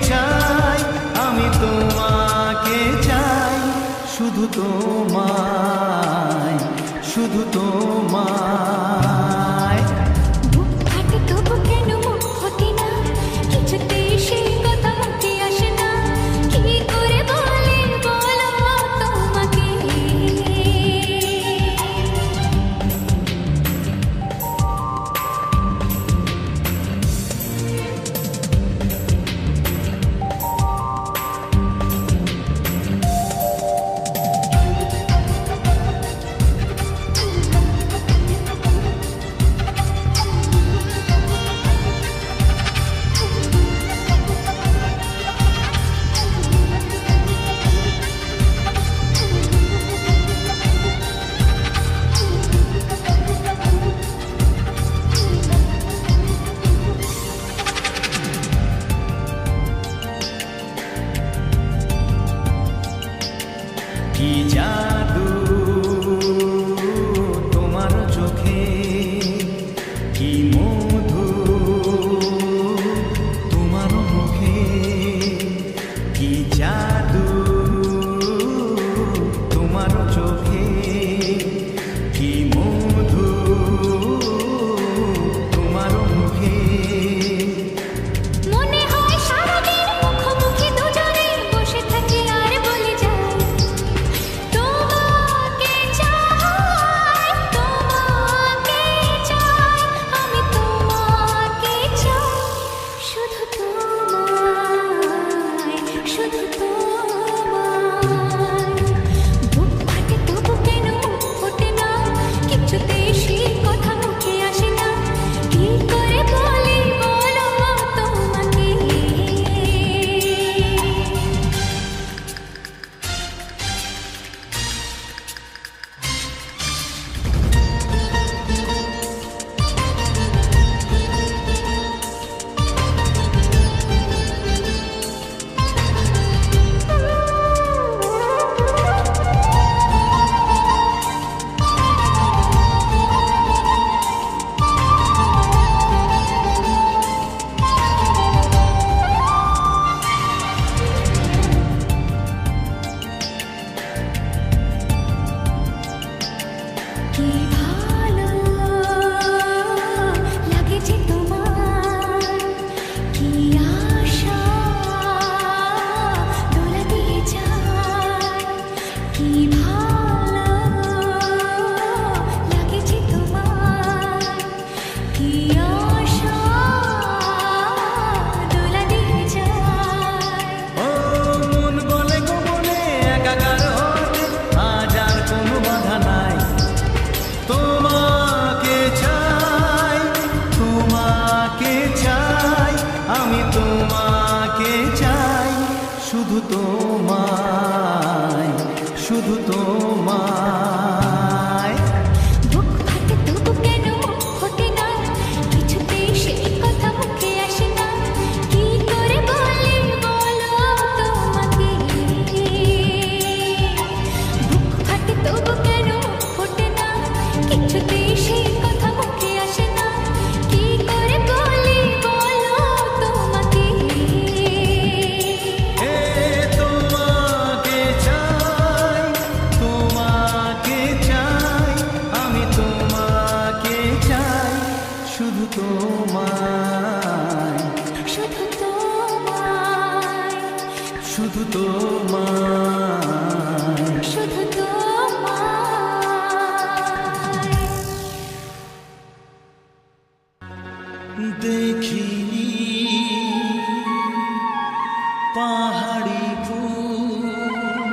চাই, আমি তোমাকে চাই, শুধু তোমায়, শুধু তোমায়। বুক ফাটে তবু কেন মুখ ফোটে না, কিছুতেই সেই কথা মুখে আসে না, কি করে বলে বলো তোমাকে। কি জাদু তোমার চোখে, কি মধু তোমার মুখে, কি জাদু তোমার চোখে, কি মধু তোমার মুখে। মনে হয় সারাদিন মুখোমুখি দুজনে বসে থাকি আর বলে যাই, তোমাকে চাই, তোমাকে চাই, আমি তোমাকে চাই, শুধু তোমায়, শুধু তোমায়। বুক ফাটে তবু কেন মুখ ফোটে না, কিছুতেই সেই কথা মুখে আসে না, কি করে বলি বলো তোমাকে। কি ভালো লাগছে তোমার, কি আশা দোলা দিয়ে যায়, কি ভালো লাগছে তোমার, কি আশা দোলা দিয়ে যায়। ও মন বলে গোপনে একাকার হতে, আজ আর কোনো বাধা নাই, তোমাকে চাই, তোমাকে চাই, আমি তোমাকে চাই, শুধু তোমায়, শুধু তোমায়। বুক ফাটে তবু কেন মুখ ফোটে না, কিছুতেই সেই কথা মুখে আসে না, কি করে বলি বলো তোমাকে। বুক ফাটে তবু কেন মুখ ফোটে না, কিছুতেই সেই কথা মুখে আসে না, কি করে বলি বলো তোমাকে। এ তোমাকে চাই, তোমাকে চাই, আমি তোমাকে চাই, শুধু তোমায়, শুধু তোমায়, শুধু তোমায়। শুধু তোমায়। দেখিনি পাহাড়ি ফুল,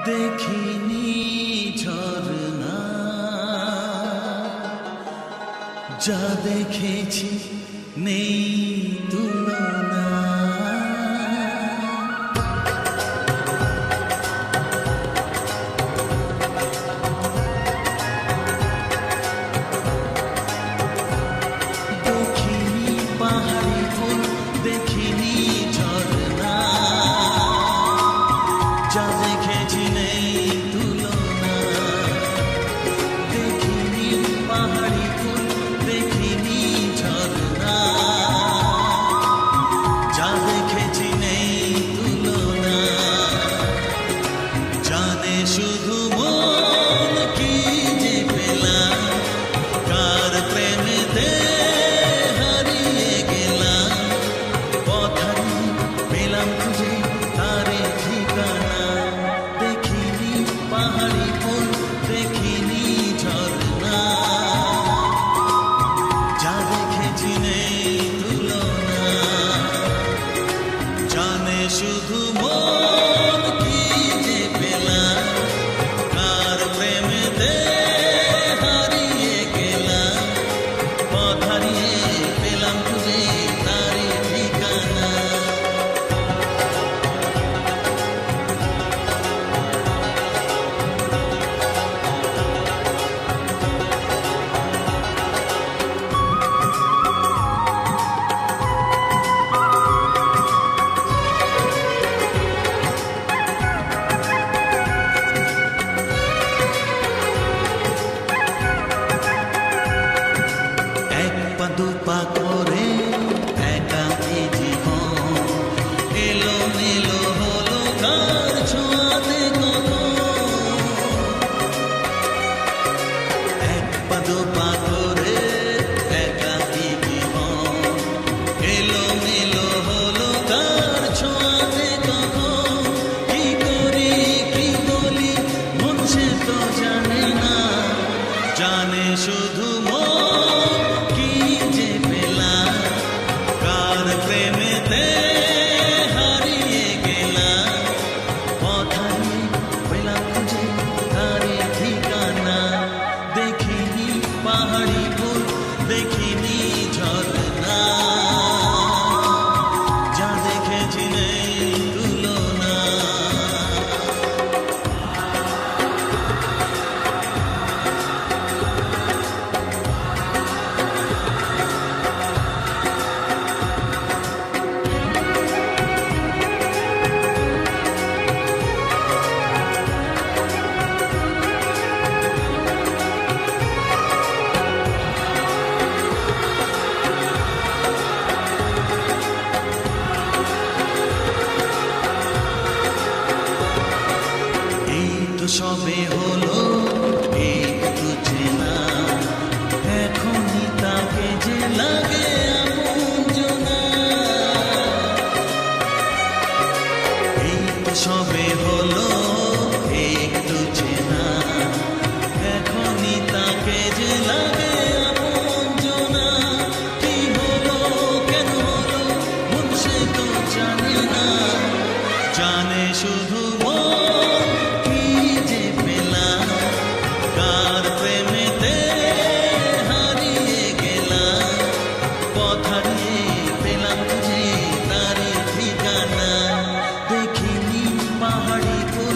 দেখিনি ঝরনা, যা দেখেছি নেই তুলনা। দেখিনি পাহাড়ি ফুল, দেখিনি ঝরনা, যা দেখেছি নেই তুলনা। দেখিনি পাহাড়ি ফুল, দেখিনি ঝরনা, জানে শুধু মন কি যে পেলাম, কার প্রেমেতে হারিয়ে গেলাম, পথ হারিয়ে পেলাম খুঁজে তারই ঠিকানা। এক পা দুপা করে একাকী জীবন এলো মেলো হলো কার ছোঁয়াতে কখন। এক পা দুপা করে একাকী জীবন এলো মেলো হলো কার ছোঁয়াতে কখন। কি করি কি বলি মন সে তো জানে না, জানে শুধু মন কি যে পেলাম, কার প্রেমেতে হারিয়ে গেলাম, পথ হারিয়ে পেলাম খুঁজে তারই ঠিকানা। দেখিনি পাহাড়ি ফুল দেখিনি ঝর্ণা, যা দেখেছি নেই তুলনা। এই তো সবে হলো একটু চেনা, এখনই তাকে যে লাগে আপনজনা। এই তো সবে হলো একটু চেনা, এখনই তাকে যে লাগে আপনজনা। কি হলো কেন হলো মন সে তো জানে না, জানে শুধু মন কি যে পেলাম, কার প্রেমেতে হারিয়ে গেলাম, পথ হারিয়ে পেলাম খুঁজে তারই ঠিকানা। দেখিনি পাহাড়ি ফুল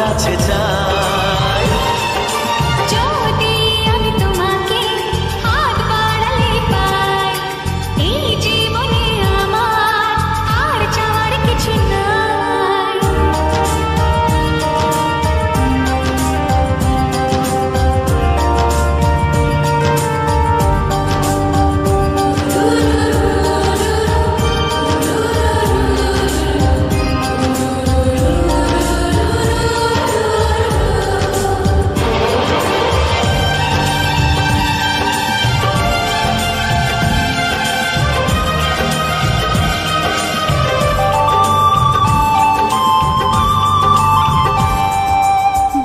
কাছে চাই। যদি আমি তোমাকে হাত বাড়ালে পাই, এই জীবনে আমার আর চাওয়ার কিছু নাই।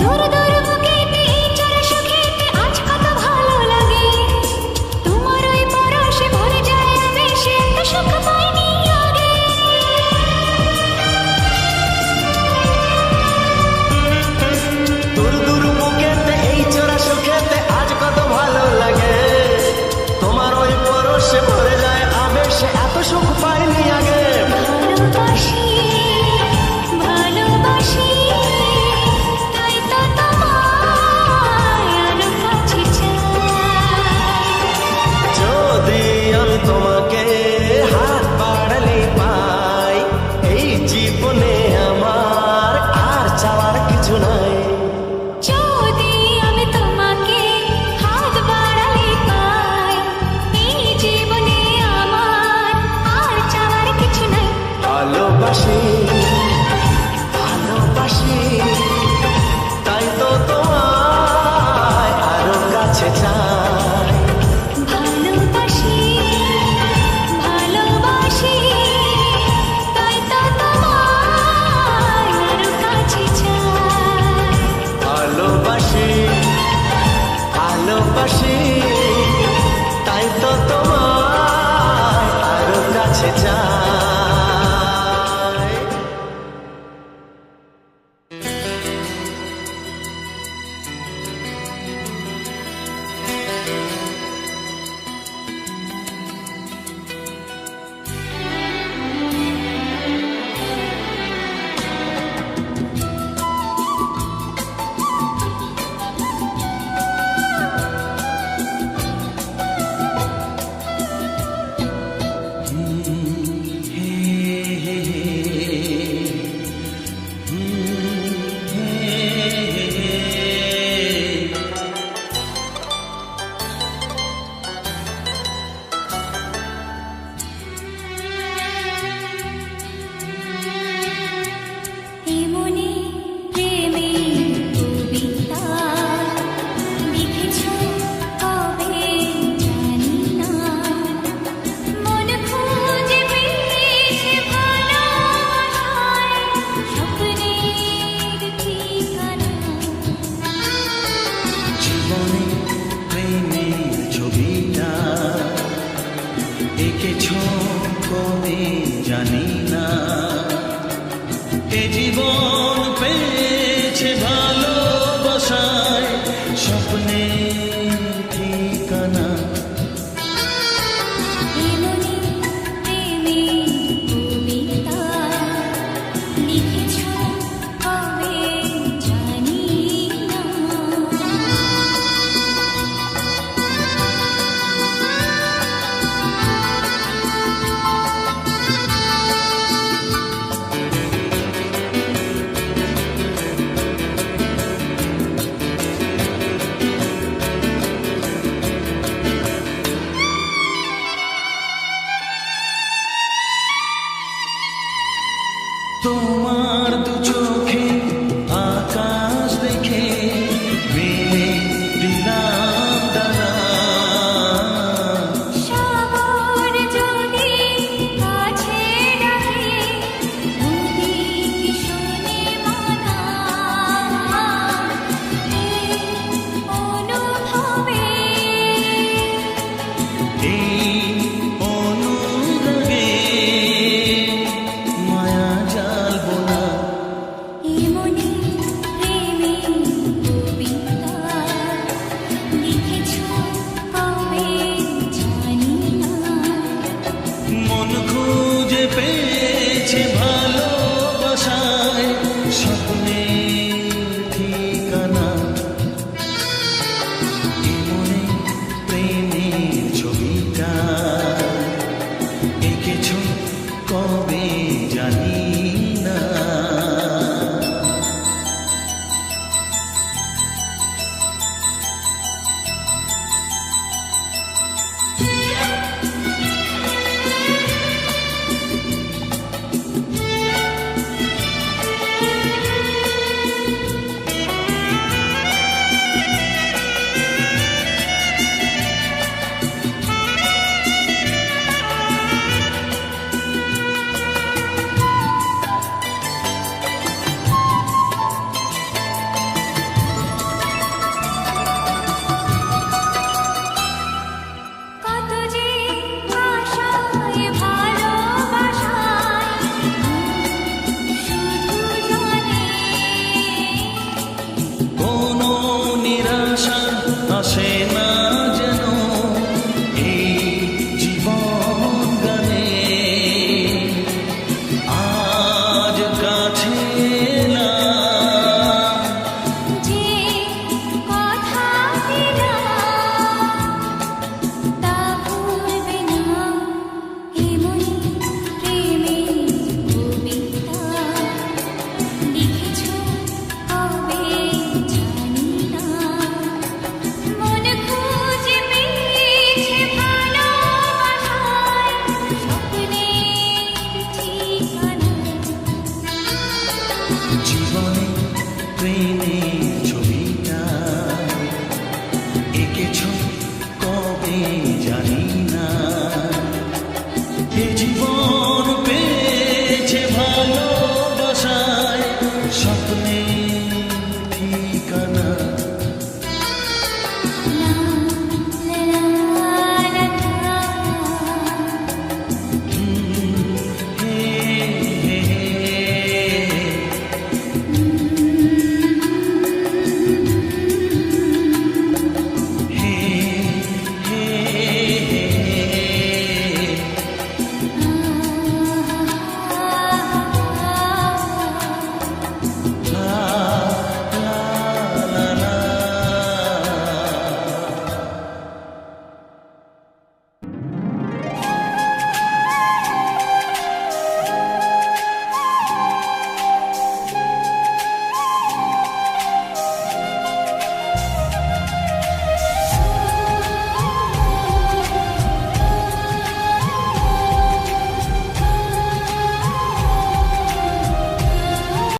দূর দূর বুকেতে এই চড়া সুখেতে আজ কত ভালো লাগে, তোমার ওই পরশে ভরে যায় আবেশে, এত সুখ পাইনি আগে। দূর দূর বুকেতে এই চোরা সুখেতে আজ কত ভালো লাগে, তোমার ওই পরশে ভরে যায় আবেশে, এত সুখ পাইনি আগে। ভালোবাসি ভালোবাসি, তাই তো তোমায় আরো কাছে চাই। যদি আমি তোমাকে হাত বাড়ালে পাই, এই জীবনে আমার আর চাওয়ার কিছু নাই। যদি আমি তোমাকে হাত বাড়ালে পাই, এই জীবনে আমার আর চাওয়ার কিছু নাই। ভালোবাসি ভালোবাসি